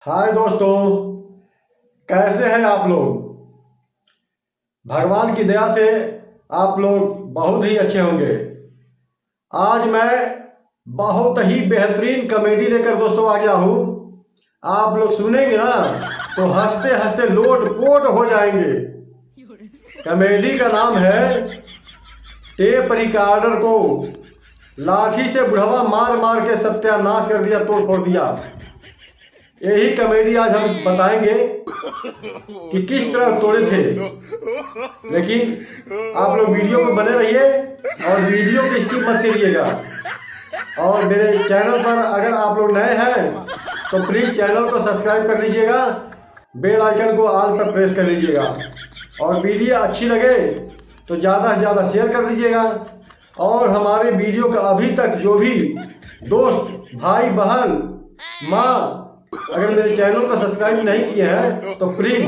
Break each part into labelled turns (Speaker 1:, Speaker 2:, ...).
Speaker 1: हाय दोस्तों, कैसे हैं आप लोग। भगवान की दया से आप लोग बहुत ही अच्छे होंगे। आज मैं बहुत ही बेहतरीन कॉमेडी लेकर दोस्तों आ गया हूँ। आप लोग सुनेंगे ना तो हंसते हंसते लोट पोट हो जाएंगे। कॉमेडी का नाम है टेप रिकॉर्डर को लाठी से बुढ़वा मार मार के सत्यानाश कर दिया, तोड़ फोड़ दिया। यही कॉमेडी आज हम बताएंगे कि किस तरह तोड़े थे। लेकिन आप लोग वीडियो में बने रहिए और वीडियो को स्किप मत करिएगा। और मेरे चैनल पर अगर आप लोग नए हैं तो प्लीज़ चैनल को सब्सक्राइब कर लीजिएगा, बेल आइकन को ऑल पर प्रेस कर लीजिएगा और वीडियो अच्छी लगे तो ज़्यादा से ज़्यादा शेयर कर दीजिएगा। और हमारे वीडियो का अभी तक जो भी दोस्त भाई बहन माँ अगर मेरे चैनल को सब्सक्राइब नहीं किए हैं तो प्लीज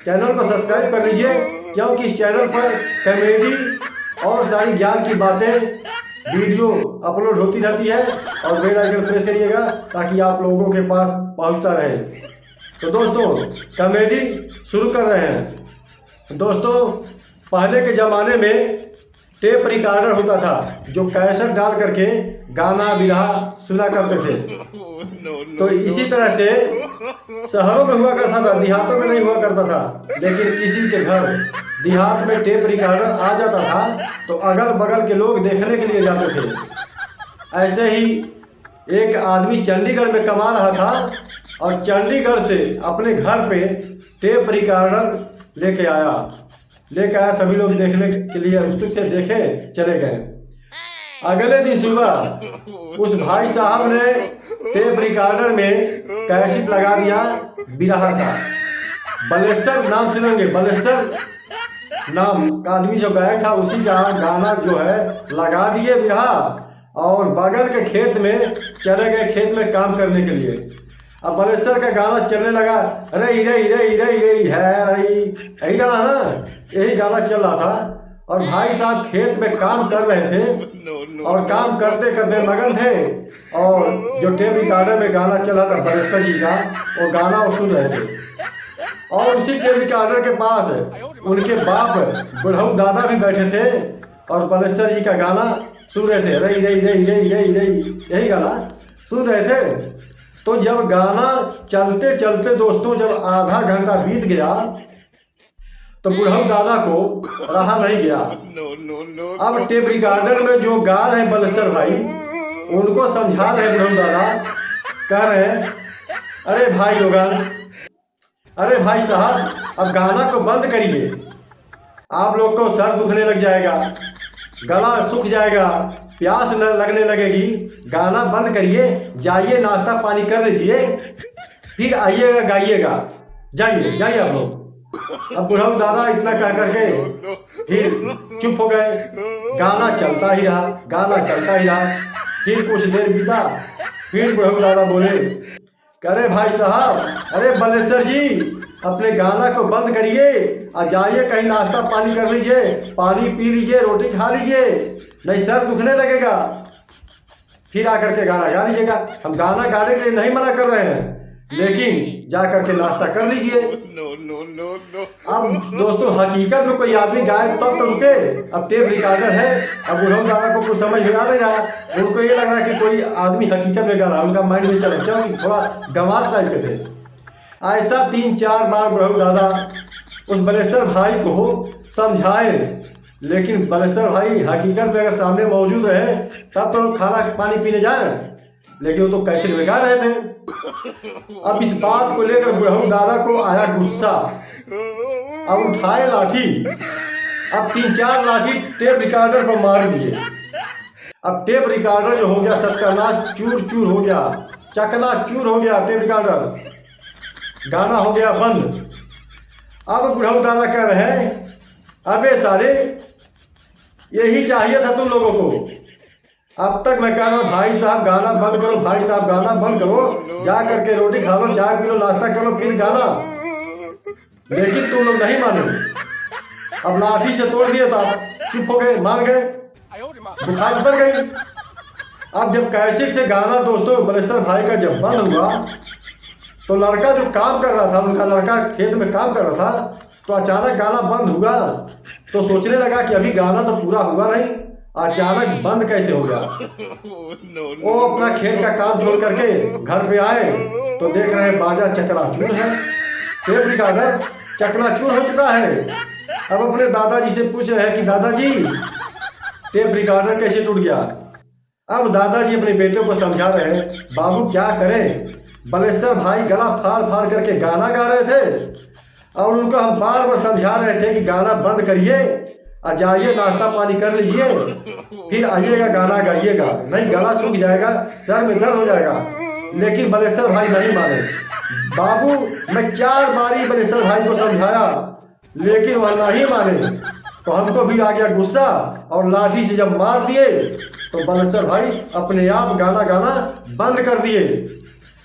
Speaker 1: चैनल को सब्सक्राइब कर लीजिए, क्योंकि इस चैनल पर कॉमेडी और सारी ज्ञान की बातें वीडियो अपलोड होती रहती है। और बेल आइकन प्रेस करिएगा ताकि आप लोगों के पास पहुंचता रहे। तो दोस्तों कॉमेडी शुरू कर रहे हैं। दोस्तों पहले के ज़माने में टेप रिकॉर्डर होता था जो कैसेट डाल करके गाना बिरहा सुना करते थे। तो इसी तरह से शहरों में हुआ करता था, देहातों में नहीं हुआ करता था। लेकिन किसी के घर देहात में टेप रिकॉर्डर आ जाता था तो अगल बगल के लोग देखने के लिए जाते थे। ऐसे ही एक आदमी चंडीगढ़ में कमा रहा था और चंडीगढ़ से अपने घर पे टेप रिकॉर्डर लेके आया। सभी लोग देखने के लिए उत्सुक थे, देखे चले गए। अगले दिन सुबह उस भाई साहब ने टेप रिकॉर्डर में कैसेट लगा दिया बिरहा का। बलेश्वर नाम सुनेंगे, बलेश्वर नाम का आदमी जो गायक था उसी का गाना जो है लगा दिए बिरहा और बगल के खेत में चले गए, खेत में काम करने के लिए। अब बलेश्वर का गाना चलने लगा, अरे इरे इरे इरे इरे है, यही गाना ना, यही गाना चल रहा था। और भाई साहब खेत में काम कर रहे थे और काम करते करते मगन थे। और जो टेप रिकॉर्डर में गाना चल रहा था बलेश्वर जी का, वो गाना वो सुन रहे थे। और उसी टेप रिकॉर्डर के पास उनके बाप बुढ़ऊ दादा भी बैठे थे और बलेश्वर जी का गाना सुन रहे थे, अरे इरे इरे इरे इरे इरे यही गाना सुन रहे थे। तो जब गाना चलते चलते दोस्तों जब आधा घंटा बीत गया तो बुढ़ऊ दादा को रहा नहीं गया। अब टेप रिकॉर्डर में जो गा रहे बलेश्वर भाई उनको समझा रहे बुढ़ऊ दादा, कह रहे हैं, अरे भाई लोगन, अरे भाई साहब अब गाना को बंद करिए, आप लोग को सर दुखने लग जाएगा, गला सूख जाएगा, प्यास न लगने लगेगी, गाना बंद करिए, जाइए नाश्ता पानी कर लीजिए, फिर आइएगा गाइएगा, जाइए जाइए आप लोग। अब बुढ़ऊ दादा इतना कह करके फिर चुप हो गए। गाना चलता ही रहा, गाना चलता ही रहा। फिर कुछ देर बीता, फिर बुढ़ऊ दादा बोले, अरे भाई साहब, अरे बलेश्वर जी अपने गाना को बंद करिए और जाइए कहीं नाश्ता पानी कर लीजिए, पानी पी लीजिए, रोटी खा लीजिए, नहीं सर दुखने लगेगा, फिर आकर के गाना गा लीजिएगा। हम गाना गाने के लिए नहीं मना कर रहे हैं, लेकिन जा करके नाश्ता कर लीजिए। अब दोस्तों हकीकत में कोई आदमी गाए तब तो रुके। अब टेप रिकॉर्डर है, अब बुढ़ऊ दादा को कुछ समझ में आ नहीं रहा, उनको ये लग रहा है कि कोई आदमी हकीकत में गा रहा है, उनका माइंड में चल रहा, क्योंकि थोड़ा गंवार टाइप के थे। ऐसा 3-4 बार बुढ़ऊ दादा उस बलेश्वर भाई को समझाए, लेकिन बलेश्वर भाई हकीकत में अगर सामने मौजूद रहे तब तो खाना पानी पीने जाए, लेकिन वो तो कैसे में गा रहे थे। अब इस बात को लेकर बुढ़ऊ दादा को आया गुस्सा। अब उठाए लाठी, अब 3-4 लाठी टेप रिकॉर्डर पर मार दिए। अब टेप रिकॉर्डर जो हो गया सत्यानाश, चूर चूर हो गया, चकना चूर हो गया टेप रिकॉर्डर, गाना हो गया बंद। अब बुढ़ऊ दादा कह रहे हैं, अबे साले यही चाहिए था तुम लोगों को। अब तक मैं कह रहा हूँ भाई साहब गाना बंद करो, भाई साहब गाना बंद करो, जा करके रोटी खा लो, चाय पी लो, नाश्ता करो, फिर गाना, लेकिन तुम लोग नहीं माने। अब लाठी से तोड़ दिया था, चुप हो गए, मान गए, बुखार उतर गई। अब जब कैसेट से गाना दोस्तों बलेश्वर भाई का जब बंद हुआ तो लड़का जो काम कर रहा था, उनका लड़का खेत में काम कर रहा था, तो अचानक गाना बंद हुआ। तो सोचने लगा कि अभी गाना तो पूरा हुआ नहीं, अचानक बंद कैसे हो गया। वो अपना खेत का काम छोड़ करके घर पे आए तो देख रहे हैं बाजा चकनाचूर है, टेप रिकॉर्डर चकनाचूर हो चुका है। अब अपने दादाजी से पूछ रहे हैं कि दादाजी टेप रिकॉर्डर कैसे टूट गया। अब दादाजी अपने बेटे को समझा रहे हैं, बाबू क्या करें, बलेश्वर भाई गला फाड़ फाड़ करके गाना गा रहे थे और उनको हम बार बार समझा रहे थे कि गाना बंद करिए और जाइए नाश्ता पानी कर लीजिए, फिर आइएगा गाना गाइएगा, नहीं गला सूख जाएगा, सर में दर्द हो जाएगा। लेकिन बलेश्वर भाई नहीं माने। बाबू मैं 4 बारी बलेश्वर भाई को समझाया लेकिन वह नहीं माने। तो हमको भी आ गया गुस्सा और लाठी से जब मार दिए तो बलेश्वर भाई अपने आप गाना गाना बंद कर दिए।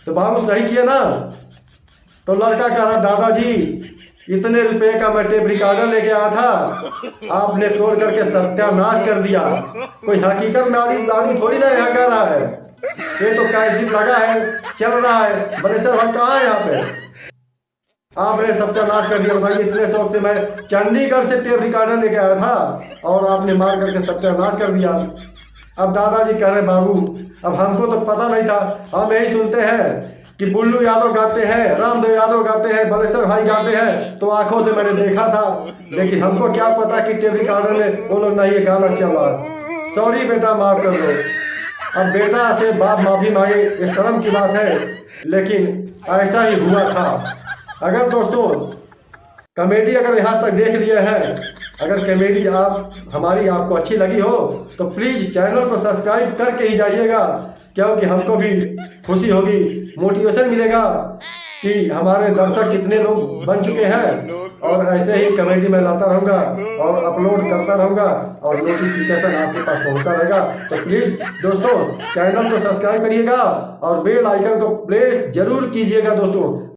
Speaker 1: तो बाबू सही किए ना। तो लड़का कह रहा दादाजी इतने रुपए का मैं टेप रिकॉर्डर लेके आया था, आपने तोड़ करके सत्यानाश कर दिया। कोई हकीकत में आदमी थोड़ी ना यहाँ कह रहा है, ये तो कैसेट लगा है चल रहा है। बलेश्वर भाई कहाँ है यहाँ पे, आपने सत्यानाश कर दिया। बताइए इतने शौक से मैं चंडीगढ़ से टेप रिकॉर्डर लेके आया था और आपने मार करके सत्यानाश कर दिया। अब दादाजी कह रहे बाबू अब हमको तो पता नहीं था, हम यही सुनते हैं कि बुल्लू यादव गाते हैं, रामदेव यादव गाते हैं, बलेश्वर भाई गाते हैं, तो आंखों से मैंने देखा था, लेकिन हमको क्या पता कि टेप रिकॉर्डर में वो लोग नहीं ये गाना चल रहा। सॉरी बेटा माफ कर दो। अब बेटा से बाप माफी मांगे ये शर्म की बात है, लेकिन ऐसा ही हुआ था। अगर दोस्तों कॉमेडी अगर यहाँ तक देख लिए हैं, अगर कॉमेडी हमारी आपको अच्छी लगी हो तो प्लीज़ चैनल को सब्सक्राइब करके ही जाइएगा, क्योंकि हमको भी खुशी होगी, मोटिवेशन मिलेगा कि हमारे दर्शक कितने लोग बन चुके हैं। और ऐसे ही कॉमेडी मैं लाता रहूँगा और अपलोड करता रहूँगा और नोटिफिकेशन आपके पास पहुँचता रहेगा। तो प्लीज़ दोस्तों चैनल को सब्सक्राइब करिएगा और बेल आइकन को प्रेस जरूर कीजिएगा दोस्तों।